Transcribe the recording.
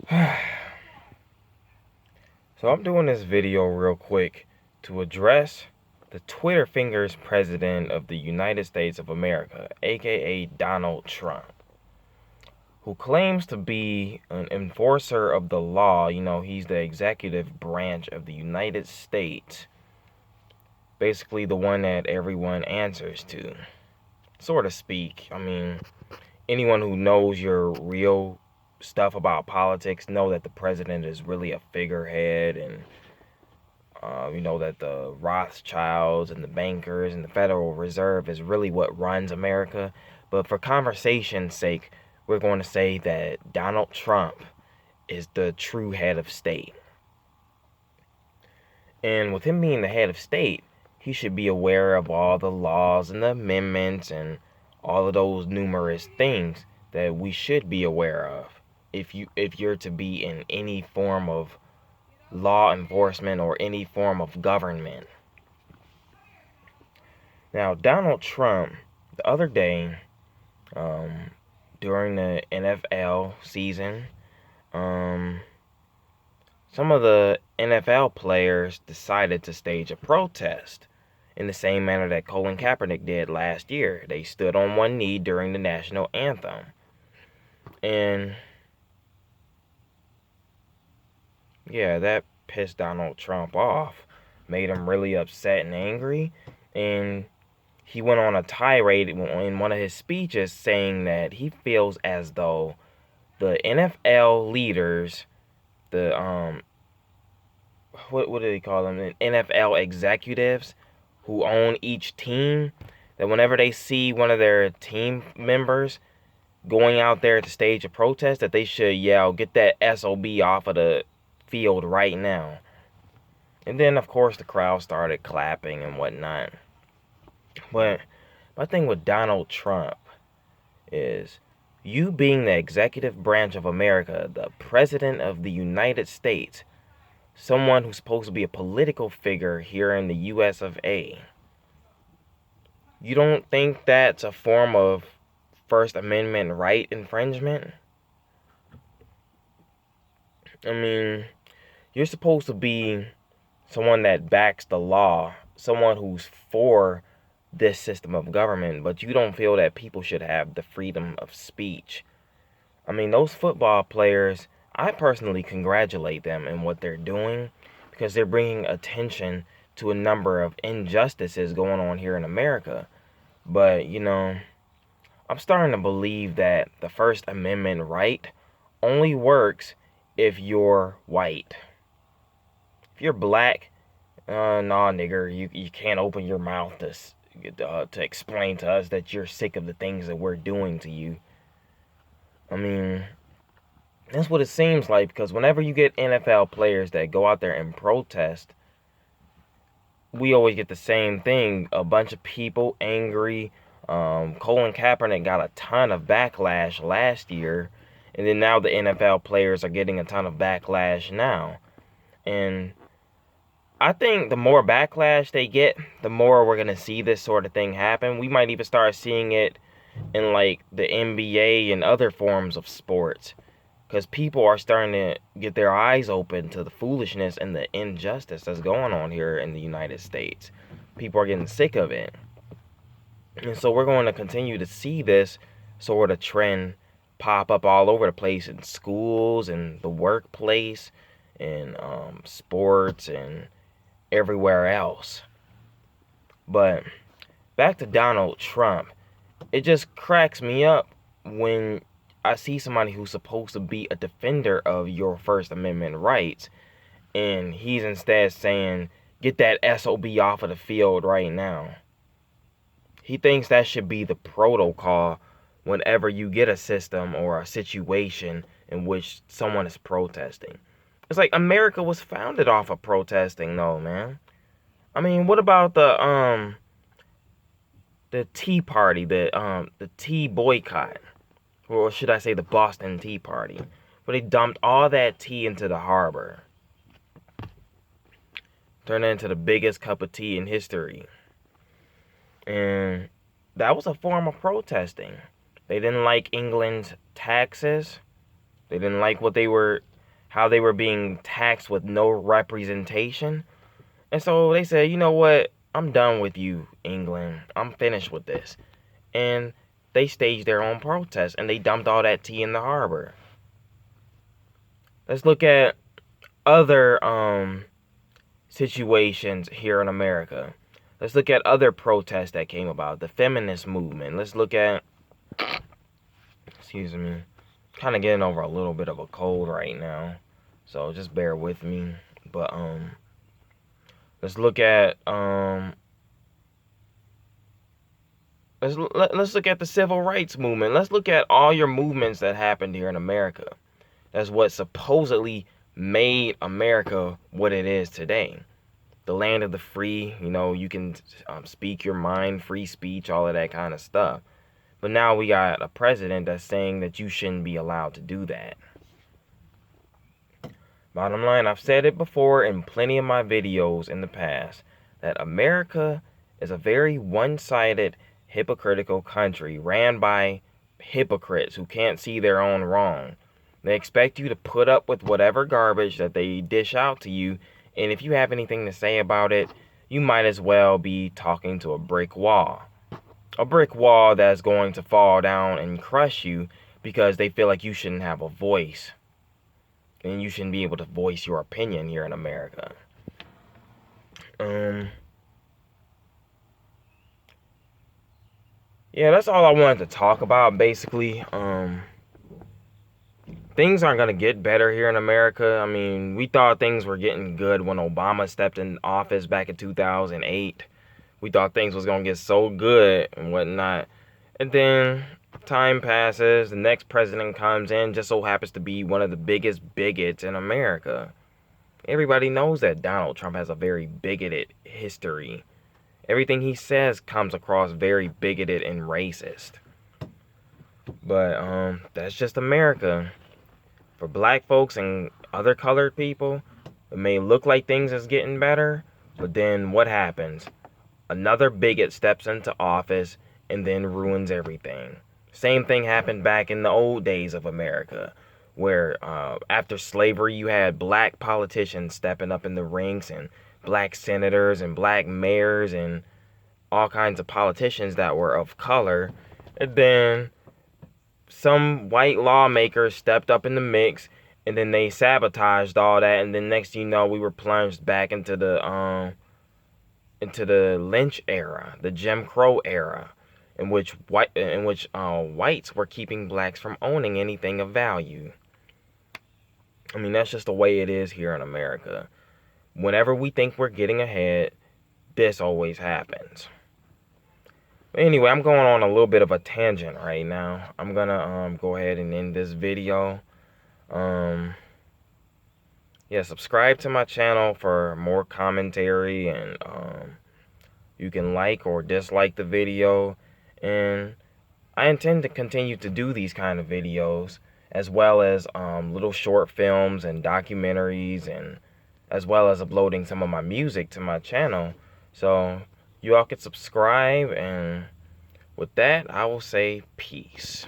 So I'm doing this video real quick to address the Twitter fingers president of the United States of America, aka Donald Trump, who claims to be an enforcer of the law. He's the executive branch of the United States, basically the one that everyone answers to, so to speak. Anyone who knows your real stuff about politics know that the president is really a figurehead, and that the Rothschilds and the bankers and the Federal Reserve is really what runs America. But for conversation's sake, we're going to say that Donald Trump is the true head of state. And with him being the head of state, he should be aware of all the laws and the amendments and all of those numerous things that we should be aware of if you're to be in any form of law enforcement or any form of government. Now, Donald Trump, the other day, during the NFL season, some of the NFL players decided to stage a protest in the same manner that Colin Kaepernick did last year. They stood on one knee during the national anthem. And yeah, that pissed Donald Trump off, made him really upset and angry, and he went on a tirade in one of his speeches saying that he feels as though the NFL leaders, the what do they call them? The NFL executives who own each team, that whenever they see one of their team members going out there to stage a protest, that they should yell, "Get that SOB off of the field right now." And then, of course, the crowd started clapping and whatnot. But my thing with Donald Trump is, you being the executive branch of America, the president of the United States, someone who's supposed to be a political figure here in the US of A, you don't think that's a form of First Amendment right infringement? You're supposed to be someone that backs the law, someone who's for this system of government, but you don't feel that people should have the freedom of speech. Those football players, I personally congratulate them in what they're doing, because they're bringing attention to a number of injustices going on here in America. But, I'm starting to believe that the First Amendment right only works if you're white. If you're black, nah, nigger, you can't open your mouth to explain to us that you're sick of the things that we're doing to you. That's what it seems like, because whenever you get NFL players that go out there and protest, we always get the same thing. A bunch of people angry. Colin Kaepernick got a ton of backlash last year, and then now the NFL players are getting a ton of backlash now. And I think the more backlash they get, the more we're going to see this sort of thing happen. We might even start seeing it in like the NBA and other forms of sports, because people are starting to get their eyes open to the foolishness and the injustice that's going on here in the United States. People are getting sick of it. And so we're going to continue to see this sort of trend pop up all over the place, in schools and the workplace and sports and everywhere else. But back to Donald Trump, it just cracks me up when I see somebody who's supposed to be a defender of your First Amendment rights, and he's instead saying, "Get that SOB off of the field right now." He thinks that should be the protocol whenever you get a system or a situation in which someone is protesting. It's like America was founded off of protesting, though, man. What about the Tea Party, the tea boycott, or should I say the Boston Tea Party, where they dumped all that tea into the harbor, turned it into the biggest cup of tea in history. And that was a form of protesting. They didn't like England's taxes. They didn't like what they were how they were being taxed with no representation. And so they said, you know what? I'm done with you, England. I'm finished with this. And they staged their own protest and they dumped all that tea in the harbor. Let's look at other situations here in America. Let's look at other protests that came about. The feminist movement. Let's look at, excuse me, kind of getting over a little bit of a cold right now, so just bear with me. But let's look at let's look at the civil rights movement. Let's look at all your movements that happened here in America. That's what supposedly made America what it is today. The land of the free, you know, you can speak your mind, free speech, all of that kind of stuff. But now we got a president that's saying that you shouldn't be allowed to do that. Bottom line, I've said it before in plenty of my videos in the past, that America is a very one-sided, hypocritical country ran by hypocrites who can't see their own wrong. They expect you to put up with whatever garbage that they dish out to you, and if you have anything to say about it, you might as well be talking to a brick wall. A brick wall that's going to fall down and crush you because they feel like you shouldn't have a voice. And you shouldn't be able to voice your opinion here in America. Yeah, that's all I wanted to talk about, basically. Things aren't going to get better here in America. I mean, we thought things were getting good when Obama stepped in office back in 2008. We thought things was going to get so good and whatnot. And then time passes, the next president comes in, just so happens to be one of the biggest bigots in America. Everybody knows that Donald Trump has a very bigoted history. Everything he says comes across very bigoted and racist. But that's just America. For black folks and other colored people, it may look like things is getting better, but then what happens? Another bigot steps into office and then ruins everything. Same thing happened back in the old days of America, where after slavery you had black politicians stepping up in the ranks, and black senators and black mayors and all kinds of politicians that were of color. And then some white lawmakers stepped up in the mix, and then they sabotaged all that, and then next thing you know, we were plunged back into the lynch era, the Jim Crow era, in which whites were keeping blacks from owning anything of value. I mean, that's just the way it is here in America. Whenever we think we're getting ahead, this always happens. But anyway, I'm going on a little bit of a tangent right now. I'm gonna go ahead and end this video. Yeah, subscribe to my channel for more commentary, and you can like or dislike the video. And I intend to continue to do these kind of videos, as well as little short films and documentaries, and as well as uploading some of my music to my channel. So you all can subscribe, and with that, I will say peace.